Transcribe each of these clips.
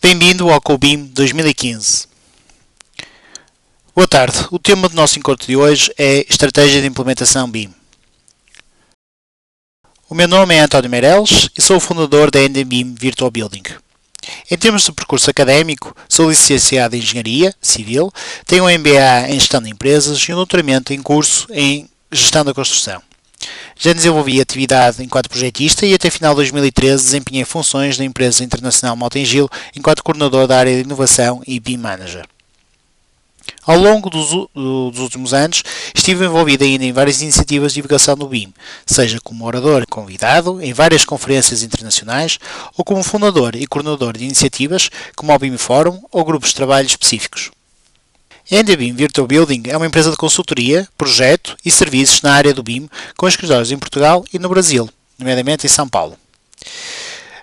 Bem-vindo ao CoBIM 2015. Boa tarde, o tema do nosso encontro de hoje é Estratégia de Implementação BIM. O meu nome é António Meireles e sou o fundador da NDBIM Virtual Building. Em termos de percurso académico, sou licenciado em Engenharia Civil, tenho um MBA em Gestão de Empresas e um doutoramento em curso em Gestão da Construção. Já desenvolvi atividade enquanto projetista e até final de 2013 desempenhei funções na empresa internacional Mota-Engil enquanto coordenador da área de inovação e BIM Manager. Ao longo dos últimos anos, estive envolvido ainda em várias iniciativas de divulgação do BIM, seja como orador convidado em várias conferências internacionais ou como fundador e coordenador de iniciativas como o BIM Forum ou grupos de trabalho específicos. A NDBIM Virtual Building é uma empresa de consultoria, projeto e serviços na área do BIM com escritórios em Portugal e no Brasil, nomeadamente em São Paulo.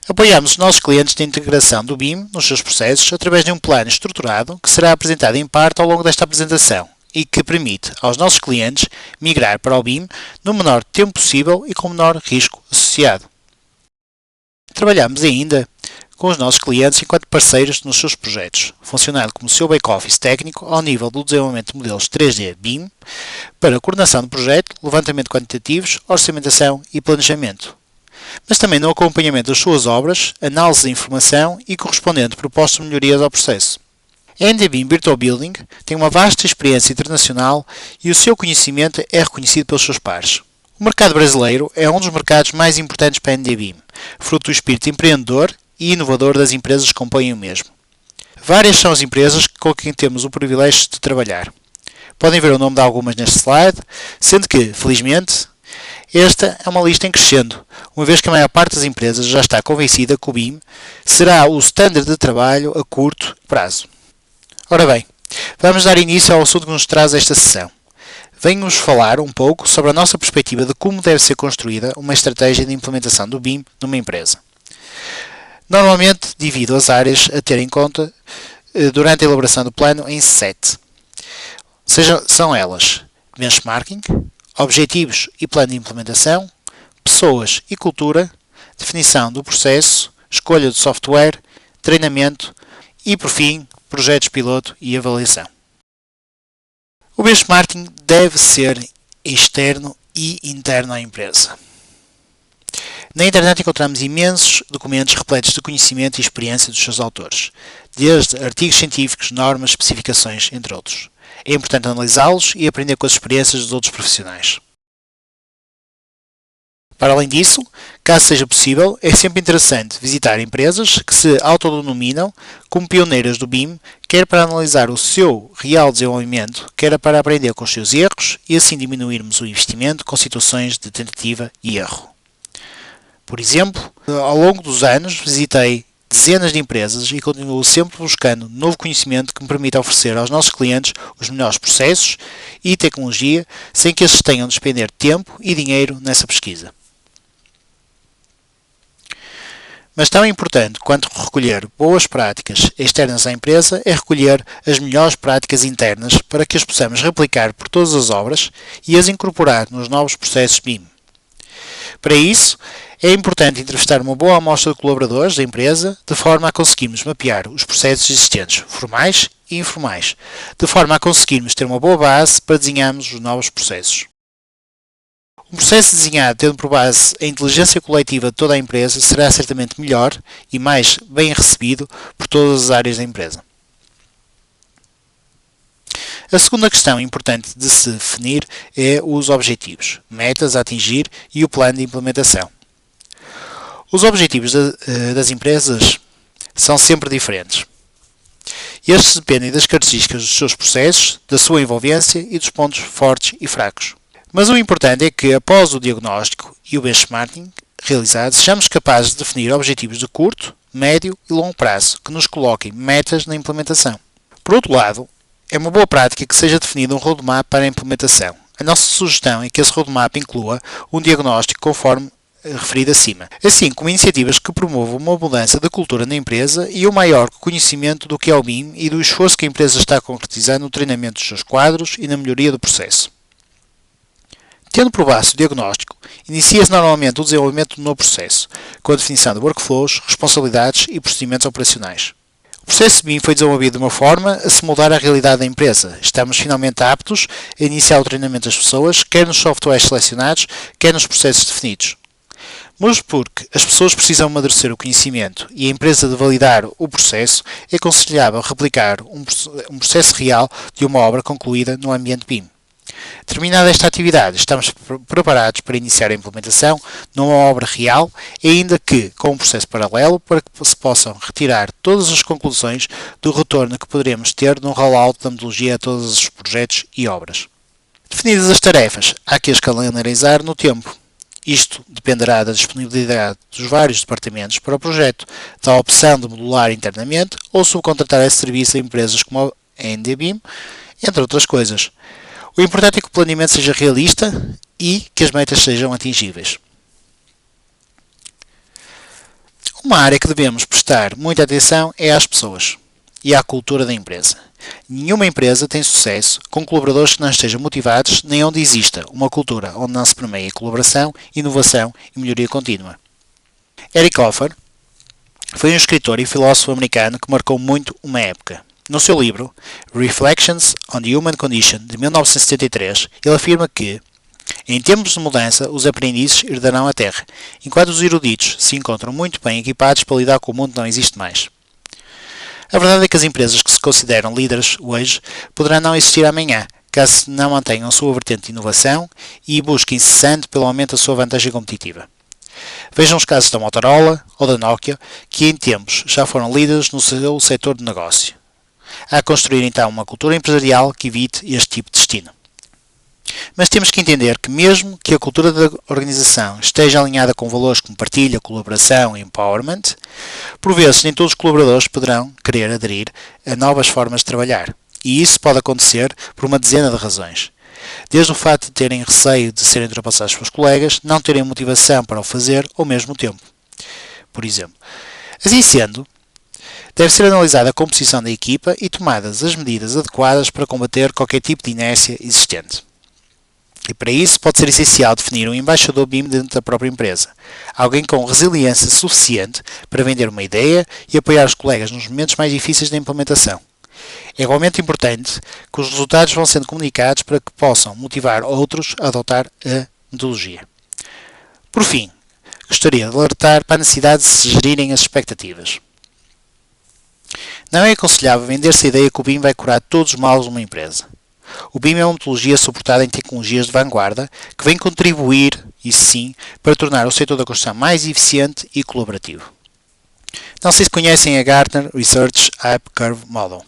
Apoiamos os nossos clientes na integração do BIM nos seus processos através de um plano estruturado que será apresentado em parte ao longo desta apresentação e que permite aos nossos clientes migrar para o BIM no menor tempo possível e com o menor risco associado. Trabalhamos ainda com os nossos clientes enquanto parceiros nos seus projetos, funcionando como seu back-office técnico ao nível do desenvolvimento de modelos 3D BIM para coordenação do projeto, levantamento de quantitativos, orçamentação e planejamento, mas também no acompanhamento das suas obras, análise de informação e correspondente proposta de melhorias ao processo. A NDBIM Virtual Building tem uma vasta experiência internacional e o seu conhecimento é reconhecido pelos seus pares. O mercado brasileiro é um dos mercados mais importantes para a NDBIM, fruto do espírito empreendedor e inovador das empresas que compõem o mesmo. Várias são as empresas com quem temos o privilégio de trabalhar. Podem ver o nome de algumas neste slide, sendo que, felizmente, esta é uma lista em crescendo, uma vez que a maior parte das empresas já está convencida que o BIM será o standard de trabalho a curto prazo. Ora bem, vamos dar início ao assunto que nos traz esta sessão. Venho-vos falar um pouco sobre a nossa perspectiva de como deve ser construída uma estratégia de implementação do BIM numa empresa. Normalmente divido as áreas a ter em conta durante a elaboração do plano em 7. São elas benchmarking, objetivos e plano de implementação, pessoas e cultura, definição do processo, escolha de software, treinamento e, por fim, projetos piloto e avaliação. O benchmarking deve ser externo e interno à empresa. Na internet encontramos imensos documentos repletos de conhecimento e experiência dos seus autores, desde artigos científicos, normas, especificações, entre outros. É importante analisá-los e aprender com as experiências dos outros profissionais. Para além disso, caso seja possível, é sempre interessante visitar empresas que se autodenominam como pioneiras do BIM, quer para analisar o seu real desenvolvimento, quer para aprender com os seus erros e assim diminuirmos o investimento com situações de tentativa e erro. Por exemplo, ao longo dos anos visitei dezenas de empresas e continuo sempre buscando novo conhecimento que me permita oferecer aos nossos clientes os melhores processos e tecnologia sem que estes tenham de despender tempo e dinheiro nessa pesquisa. Mas tão importante quanto recolher boas práticas externas à empresa é recolher as melhores práticas internas para que as possamos replicar por todas as obras e as incorporar nos novos processos BIM. Para isso, é importante entrevistar uma boa amostra de colaboradores da empresa, de forma a conseguirmos mapear os processos existentes, formais e informais, de forma a conseguirmos ter uma boa base para desenharmos os novos processos. Um processo desenhado tendo por base a inteligência coletiva de toda a empresa será certamente melhor e mais bem recebido por todas as áreas da empresa. A segunda questão importante de se definir é os objetivos, metas a atingir e o plano de implementação. Os objetivos das empresas são sempre diferentes. Estes dependem das características dos seus processos, da sua envolvência e dos pontos fortes e fracos. Mas o importante é que, após o diagnóstico e o benchmarking realizado, sejamos capazes de definir objetivos de curto, médio e longo prazo que nos coloquem metas na implementação. Por outro lado, é uma boa prática que seja definido um roadmap para a implementação. A nossa sugestão é que esse roadmap inclua um diagnóstico conforme referido acima, assim como iniciativas que promovam uma mudança de cultura na empresa e um maior conhecimento do que é o BIM e do esforço que a empresa está a concretizar no treinamento dos seus quadros e na melhoria do processo. Tendo por base o diagnóstico, inicia-se normalmente o desenvolvimento do novo processo, com a definição de workflows, responsabilidades e procedimentos operacionais. O processo BIM foi desenvolvido de uma forma a se moldar à realidade da empresa. Estamos finalmente aptos a iniciar o treinamento das pessoas, quer nos softwares selecionados, quer nos processos definidos. Mas porque as pessoas precisam amadurecer o conhecimento e a empresa de validar o processo, é aconselhável replicar um processo real de uma obra concluída no ambiente BIM. Terminada esta atividade, estamos preparados para iniciar a implementação numa obra real, ainda que com um processo paralelo, para que se possam retirar todas as conclusões do retorno que poderemos ter no rollout da metodologia a todos os projetos e obras. Definidas as tarefas, há que as calendarizar no tempo. Isto dependerá da disponibilidade dos vários departamentos para o projeto, da opção de modular internamente ou subcontratar esse serviço a empresas como a NDBIM, entre outras coisas. O importante é que o planeamento seja realista e que as metas sejam atingíveis. Uma área que devemos prestar muita atenção é às pessoas e à cultura da empresa. Nenhuma empresa tem sucesso com colaboradores que não estejam motivados, nem onde exista uma cultura onde não se permeia colaboração, inovação e melhoria contínua. Eric Hoffer foi um escritor e filósofo americano que marcou muito uma época. No seu livro, Reflections on the Human Condition, de 1973, ele afirma que, em tempos de mudança, os aprendizes herdarão a Terra, enquanto os eruditos se encontram muito bem equipados para lidar com o mundo que não existe mais. A verdade é que as empresas que se consideram líderes hoje poderão não existir amanhã, caso não mantenham a sua vertente de inovação e busquem incessante pelo aumento da sua vantagem competitiva. Vejam os casos da Motorola ou da Nokia, que em tempos já foram líderes no seu setor de negócio. Há a construir então uma cultura empresarial que evite este tipo de destino. Mas temos que entender que mesmo que a cultura da organização esteja alinhada com valores como partilha, colaboração e empowerment, por vezes nem todos os colaboradores poderão querer aderir a novas formas de trabalhar. E isso pode acontecer por uma dezena de razões. Desde o facto de terem receio de serem ultrapassados pelos colegas, não terem motivação para o fazer ou mesmo tempo. Por exemplo, assim sendo, deve ser analisada a composição da equipa e tomadas as medidas adequadas para combater qualquer tipo de inércia existente. E para isso pode ser essencial definir um embaixador BIM dentro da própria empresa, alguém com resiliência suficiente para vender uma ideia e apoiar os colegas nos momentos mais difíceis da implementação. É igualmente importante que os resultados vão sendo comunicados para que possam motivar outros a adotar a metodologia. Por fim, gostaria de alertar para a necessidade de se gerirem as expectativas. Não é aconselhável vender-se a ideia que o BIM vai curar todos os males de uma empresa. O BIM é uma metodologia suportada em tecnologias de vanguarda que vem contribuir, isso sim, para tornar o setor da construção mais eficiente e colaborativo. Não sei se conhecem a Gartner Research Hype Curve Model.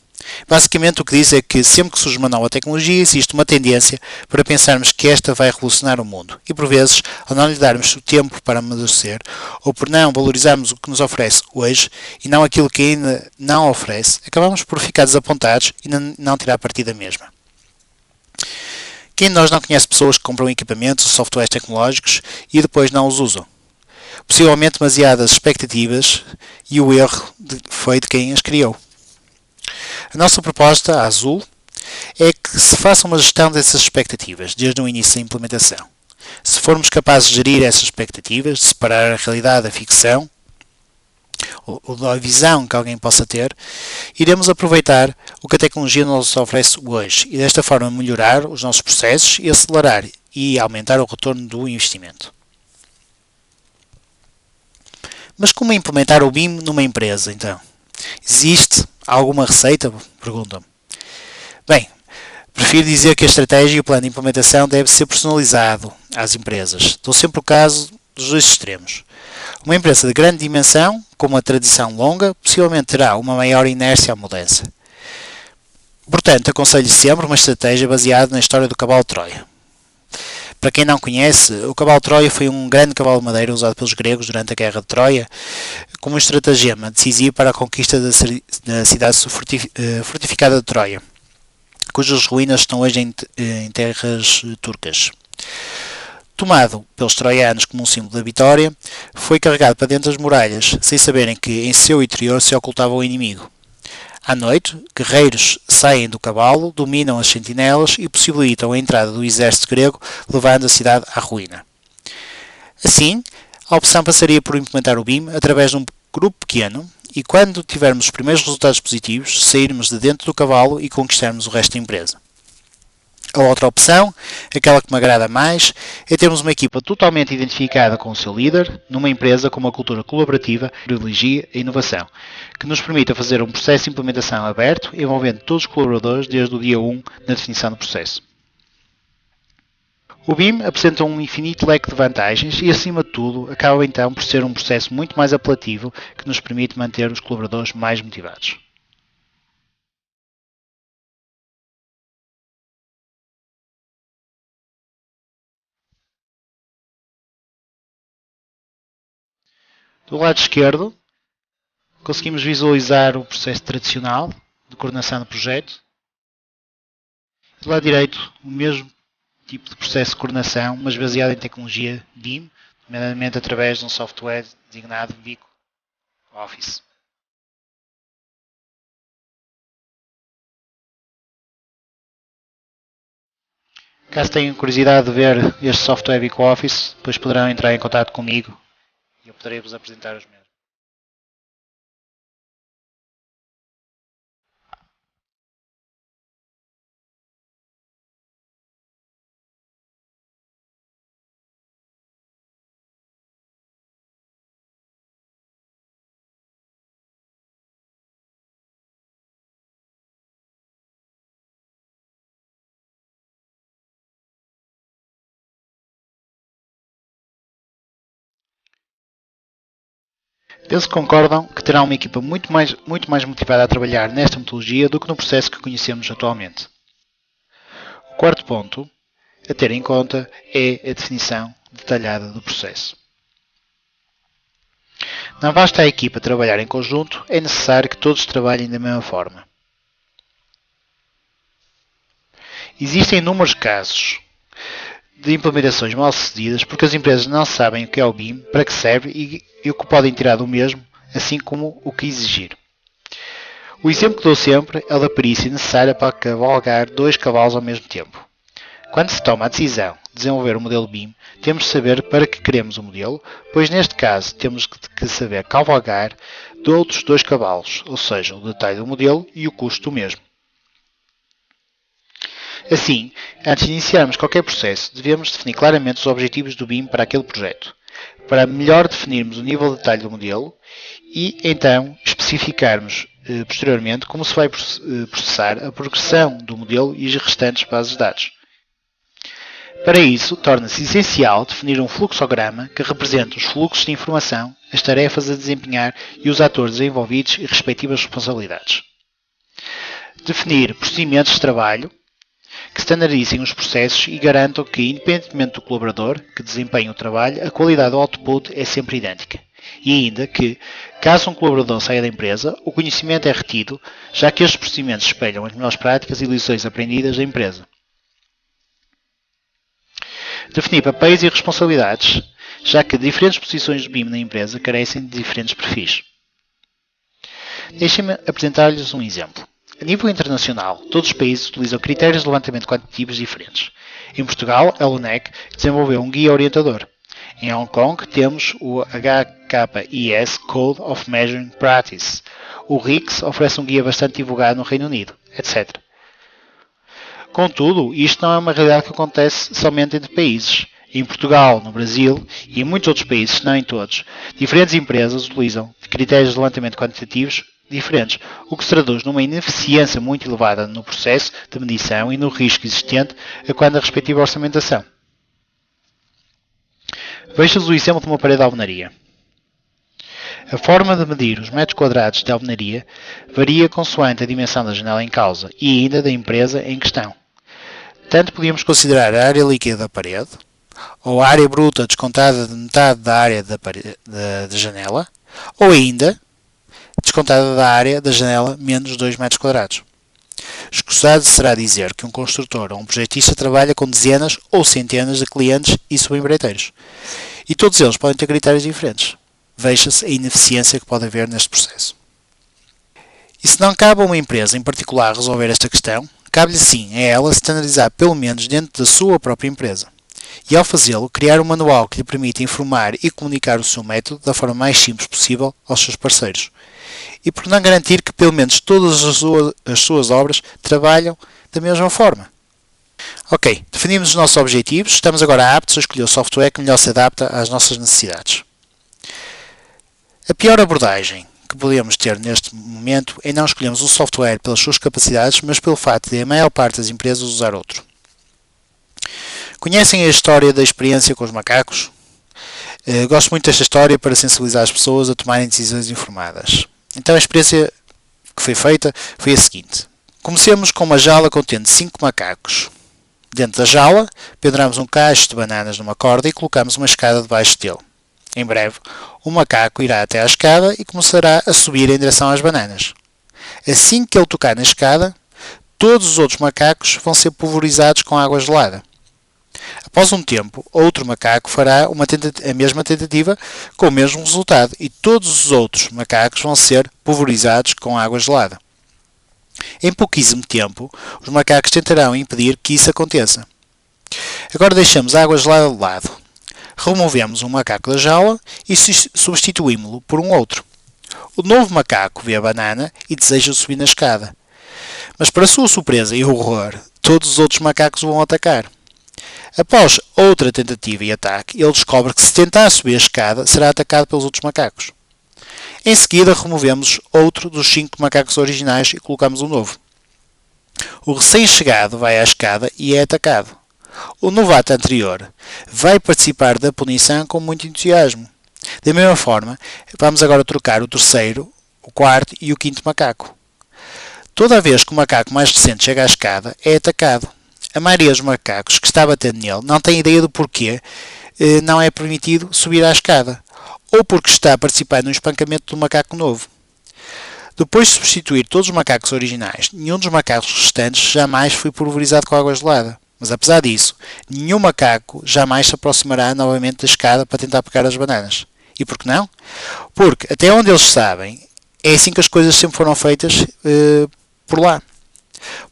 Basicamente o que diz é que sempre que surge uma nova tecnologia existe uma tendência para pensarmos que esta vai revolucionar o mundo e por vezes, ao não lhe darmos o tempo para amadurecer ou por não valorizarmos o que nos oferece hoje e não aquilo que ainda não oferece, acabamos por ficar desapontados e não tirar partido da mesma. Quem de nós não conhece pessoas que compram equipamentos ou softwares tecnológicos e depois não os usam? Possivelmente demasiadas expectativas e o erro foi de quem as criou. A nossa proposta, a Azul, é que se faça uma gestão dessas expectativas, desde o início da implementação. Se formos capazes de gerir essas expectativas, de separar a realidade da ficção, ou da visão que alguém possa ter, iremos aproveitar o que a tecnologia nos oferece hoje e desta forma melhorar os nossos processos e acelerar e aumentar o retorno do investimento. Mas como implementar o BIM numa empresa, então? Existe alguma receita? Perguntam-me. Bem, prefiro dizer que a estratégia e o plano de implementação deve ser personalizado às empresas. Dou sempre o caso dos dois extremos. Uma empresa de grande dimensão, com uma tradição longa, possivelmente terá uma maior inércia à mudança. Portanto, aconselho sempre uma estratégia baseada na história do cavalo de Troia. Para quem não conhece, o cavalo de Troia foi um grande cavalo de madeira usado pelos gregos durante a Guerra de Troia como um estratagema decisivo para a conquista da cidade fortificada de Troia, cujas ruínas estão hoje em terras turcas. Tomado pelos troianos como um símbolo da vitória, foi carregado para dentro das muralhas, sem saberem que em seu interior se ocultava o inimigo. À noite, guerreiros saem do cavalo, dominam as sentinelas e possibilitam a entrada do exército grego, levando a cidade à ruína. Assim, a opção passaria por implementar o BIM através de um grupo pequeno, e quando tivermos os primeiros resultados positivos, sairmos de dentro do cavalo e conquistarmos o resto da empresa. A outra opção, aquela que me agrada mais, é termos uma equipa totalmente identificada com o seu líder, numa empresa com uma cultura colaborativa que privilegia a inovação, que nos permita fazer um processo de implementação aberto, envolvendo todos os colaboradores desde o dia 1 na definição do processo. O BIM apresenta um infinito leque de vantagens e, acima de tudo, acaba então por ser um processo muito mais apelativo que nos permite manter os colaboradores mais motivados. Do lado esquerdo, conseguimos visualizar o processo tradicional de coordenação do projeto. Do lado direito, o mesmo tipo de processo de coordenação, mas baseado em tecnologia BIM, nomeadamente através de um software designado Vico Office. Caso tenham curiosidade de ver este software Vico Office, depois poderão entrar em contato comigo e eu poderei vos apresentar os meus. Penso que concordam que terá uma equipa muito mais motivada a trabalhar nesta metodologia do que no processo que conhecemos atualmente. O quarto ponto a ter em conta é a definição detalhada do processo. Não basta a equipa trabalhar em conjunto, é necessário que todos trabalhem da mesma forma. Existem inúmeros casos de implementações mal sucedidas porque as empresas não sabem o que é o BIM, para que serve e o que podem tirar do mesmo, assim como o que exigir. O exemplo que dou sempre é o da perícia necessária para cavalgar 2 cavalos ao mesmo tempo. Quando se toma a decisão de desenvolver um modelo BIM, temos de saber para que queremos o modelo, pois neste caso temos que saber cavalgar de outros 2 cavalos, ou seja, o detalhe do modelo e o custo do mesmo. Assim, antes de iniciarmos qualquer processo, devemos definir claramente os objetivos do BIM para aquele projeto, para melhor definirmos o nível de detalhe do modelo e, então, especificarmos posteriormente como se vai processar a progressão do modelo e as restantes bases de dados. Para isso, torna-se essencial definir um fluxograma que represente os fluxos de informação, as tarefas a desempenhar e os atores envolvidos e respectivas responsabilidades. Definir procedimentos de trabalho que standardizem os processos e garantam que, independentemente do colaborador que desempenha o trabalho, a qualidade do output é sempre idêntica. E ainda que, caso um colaborador saia da empresa, o conhecimento é retido, já que estes procedimentos espelham as melhores práticas e lições aprendidas da empresa. Definir papéis e responsabilidades, já que diferentes posições do BIM na empresa carecem de diferentes perfis. Deixem-me apresentar-lhes um exemplo. A nível internacional, todos os países utilizam critérios de levantamento quantitativos diferentes. Em Portugal, a LUNEC desenvolveu um guia orientador. Em Hong Kong, temos o HKIS Code of Measuring Practice. O RICS oferece um guia bastante divulgado no Reino Unido, etc. Contudo, isto não é uma realidade que acontece somente entre países. Em Portugal, no Brasil e em muitos outros países, não em todos, diferentes empresas utilizam critérios de levantamento quantitativos diferentes, o que se traduz numa ineficiência muito elevada no processo de medição e no risco existente a quando a respectiva orçamentação. Veja-se o exemplo de uma parede de alvenaria. A forma de medir os metros quadrados de alvenaria varia consoante a dimensão da janela em causa e ainda da empresa em questão. Tanto podíamos considerar a área líquida da parede, ou a área bruta descontada de metade da área da janela, ou ainda descontada da área da janela menos 2 metros quadrados. Escusado será dizer que um construtor ou um projetista trabalha com dezenas ou centenas de clientes e subempreiteiros, e todos eles podem ter critérios diferentes. Veja-se a ineficiência que pode haver neste processo. E se não cabe a uma empresa em particular resolver esta questão, cabe-lhe sim a ela standardizar pelo menos dentro da sua própria empresa. e, ao fazê-lo, criar um manual que lhe permita informar e comunicar o seu método da forma mais simples possível aos seus parceiros. E por não garantir que pelo menos todas as suas obras trabalham da mesma forma. Ok, definimos os nossos objetivos, estamos agora aptos a escolher o software que melhor se adapta às nossas necessidades. A pior abordagem que podemos ter neste momento é não escolhermos um software pelas suas capacidades, mas pelo facto de a maior parte das empresas usar outro. Conhecem a história da experiência com os macacos? Gosto muito desta história para sensibilizar as pessoas a tomarem decisões informadas. Então a experiência que foi feita foi a seguinte. Comecemos com uma jaula contendo 5 macacos. Dentro da jaula, penduramos um cacho de bananas numa corda e colocamos uma escada debaixo dele. Em breve, o macaco irá até à escada e começará a subir em direção às bananas. Assim que ele tocar na escada, todos os outros macacos vão ser pulverizados com água gelada. Após um tempo, outro macaco fará a mesma tentativa com o mesmo resultado e todos os outros macacos vão ser pulverizados com água gelada. Em pouquíssimo tempo, os macacos tentarão impedir que isso aconteça. Agora deixamos a água gelada de lado. Removemos um macaco da jaula e substituímos-lo por um outro. O novo macaco vê a banana e deseja subir na escada. Mas para sua surpresa e horror, todos os outros macacos o vão atacar. Após outra tentativa e ataque, ele descobre que se tentar subir a escada, será atacado pelos outros macacos. Em seguida, removemos outro dos 5 macacos originais e colocamos um novo. O recém-chegado vai à escada e é atacado. O novato anterior vai participar da punição com muito entusiasmo. Da mesma forma, vamos agora trocar o terceiro, o quarto e o quinto macaco. Toda vez que o macaco mais recente chega à escada, é atacado. A maioria dos macacos que está batendo nele não tem ideia do porquê não é permitido subir à escada, ou porque está a participar no espancamento do macaco novo. Depois de substituir todos os macacos originais, nenhum dos macacos restantes jamais foi pulverizado com água gelada. Mas apesar disso, nenhum macaco jamais se aproximará novamente da escada para tentar pegar as bananas. E por que não? Porque, até onde eles sabem, é assim que as coisas sempre foram feitas por lá.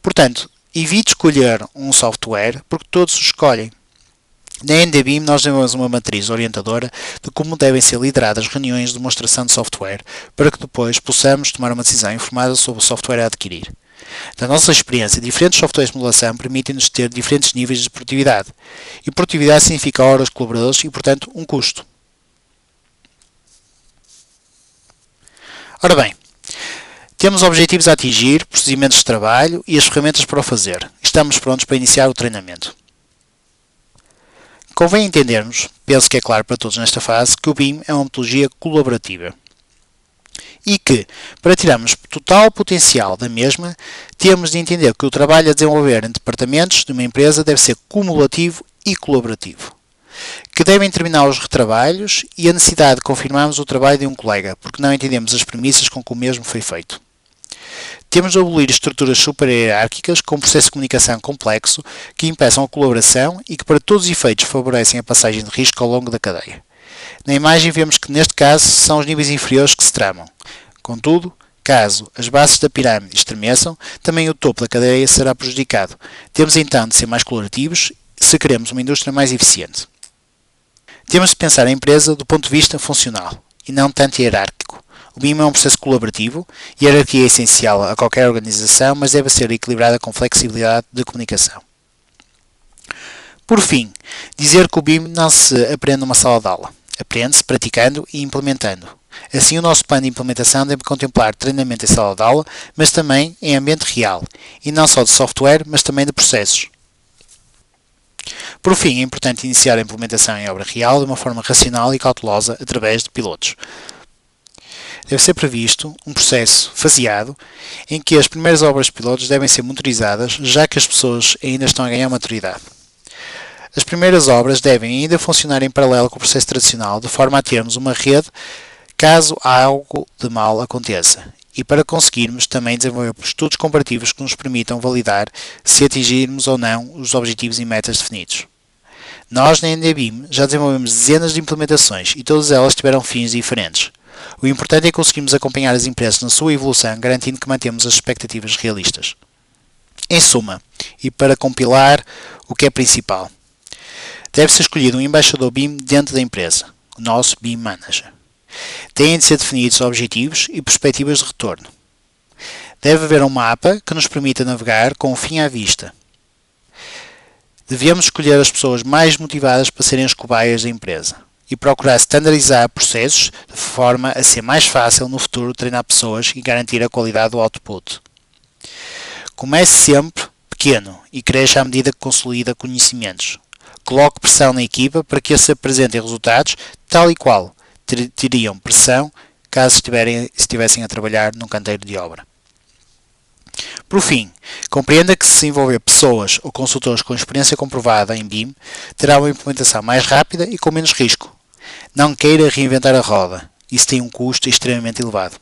Portanto, evite escolher um software porque todos o escolhem. Na NDBIM nós desenvolvemos uma matriz orientadora de como devem ser lideradas reuniões de demonstração de software para que depois possamos tomar uma decisão informada sobre o software a adquirir. Da nossa experiência, diferentes softwares de modulação permitem-nos ter diferentes níveis de produtividade. E produtividade significa horas de colaboradores e, portanto, um custo. Ora bem, temos objetivos a atingir, procedimentos de trabalho e as ferramentas para o fazer. Estamos prontos para iniciar o treinamento. Convém entendermos, penso que é claro para todos nesta fase, que o BIM é uma metodologia colaborativa. E que, para tirarmos total potencial da mesma, temos de entender que o trabalho a desenvolver em departamentos de uma empresa deve ser cumulativo e colaborativo. Que devem terminar os retrabalhos e a necessidade de confirmarmos o trabalho de um colega, porque não entendemos as premissas com que o mesmo foi feito. Temos de abolir estruturas super-hierárquicas com um processo de comunicação complexo que impeçam a colaboração e que, para todos os efeitos, favorecem a passagem de risco ao longo da cadeia. Na imagem vemos que, neste caso, são os níveis inferiores que se tramam. Contudo, caso as bases da pirâmide estremeçam, também o topo da cadeia será prejudicado. Temos então de ser mais colaborativos se queremos uma indústria mais eficiente. Temos de pensar a empresa do ponto de vista funcional e não tanto hierárquico. O BIM é um processo colaborativo, a hierarquia é essencial a qualquer organização, mas deve ser equilibrada com flexibilidade de comunicação. Por fim, dizer que o BIM não se aprende numa sala de aula. Aprende-se praticando e implementando. Assim, o nosso plano de implementação deve contemplar treinamento em sala de aula, mas também em ambiente real, e não só de software, mas também de processos. Por fim, é importante iniciar a implementação em obra real de uma forma racional e cautelosa através de pilotos. Deve ser previsto um processo faseado em que as primeiras obras pilotos devem ser monitorizadas, já que as pessoas ainda estão a ganhar maturidade. As primeiras obras devem ainda funcionar em paralelo com o processo tradicional, de forma a termos uma rede caso algo de mal aconteça. E para conseguirmos também desenvolver estudos comparativos que nos permitam validar se atingirmos ou não os objetivos e metas definidos. Nós, na NDBIM, já desenvolvemos dezenas de implementações e todas elas tiveram fins diferentes. O importante é conseguirmos acompanhar as empresas na sua evolução, garantindo que mantemos as expectativas realistas. Em suma, e para compilar o que é principal, Deve ser escolhido um embaixador BIM dentro da empresa, o nosso BIM Manager. Têm de ser definidos objetivos e perspectivas de retorno. Deve haver um mapa que nos permita navegar com o fim à vista. Devemos escolher as pessoas mais motivadas para serem as cobaias da empresa e procurar standardizar processos de forma a ser mais fácil no futuro treinar pessoas e garantir a qualidade do output. Comece sempre pequeno e cresça à medida que consolida conhecimentos. Coloque pressão na equipa para que se apresentem resultados tal e qual teriam pressão caso estivessem a trabalhar num canteiro de obra. Por fim, compreenda que se envolver pessoas ou consultores com experiência comprovada em BIM, terá uma implementação mais rápida e com menos risco. Não queira reinventar a roda, isso tem um custo extremamente elevado.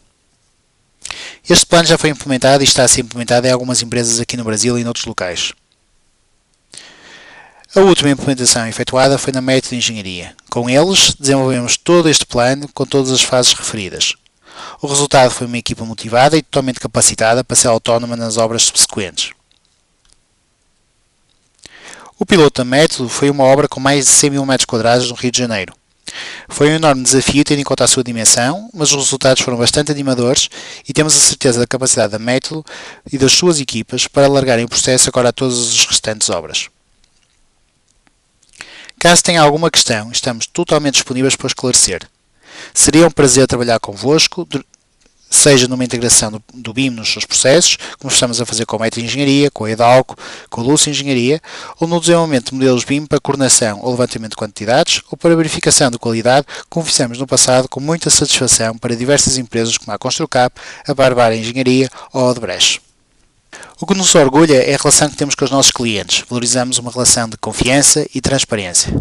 Este plano já foi implementado e está a ser implementado em algumas empresas aqui no Brasil e em outros locais. A última implementação efetuada foi na Método de Engenharia. Com eles, desenvolvemos todo este plano com todas as fases referidas. O resultado foi uma equipa motivada e totalmente capacitada para ser autónoma nas obras subsequentes. O piloto da Método foi uma obra com mais de 100 mil metros quadrados no Rio de Janeiro. Foi um enorme desafio tendo em conta a sua dimensão, mas os resultados foram bastante animadores e temos a certeza da capacidade da Método e das suas equipas para alargarem o processo agora a todas as restantes obras. Caso tenha alguma questão, estamos totalmente disponíveis para esclarecer. Seria um prazer trabalhar convosco, seja numa integração do BIM nos seus processos, como estamos a fazer com a Método Engenharia, com a Edalco, com a Lúcia Engenharia, ou no desenvolvimento de modelos BIM para coordenação ou levantamento de quantidades, ou para verificação de qualidade, como fizemos no passado com muita satisfação para diversas empresas como a Construcap, a Barbara Engenharia ou a Odebrecht. O que nos orgulha é a relação que temos com os nossos clientes. Valorizamos uma relação de confiança e transparência.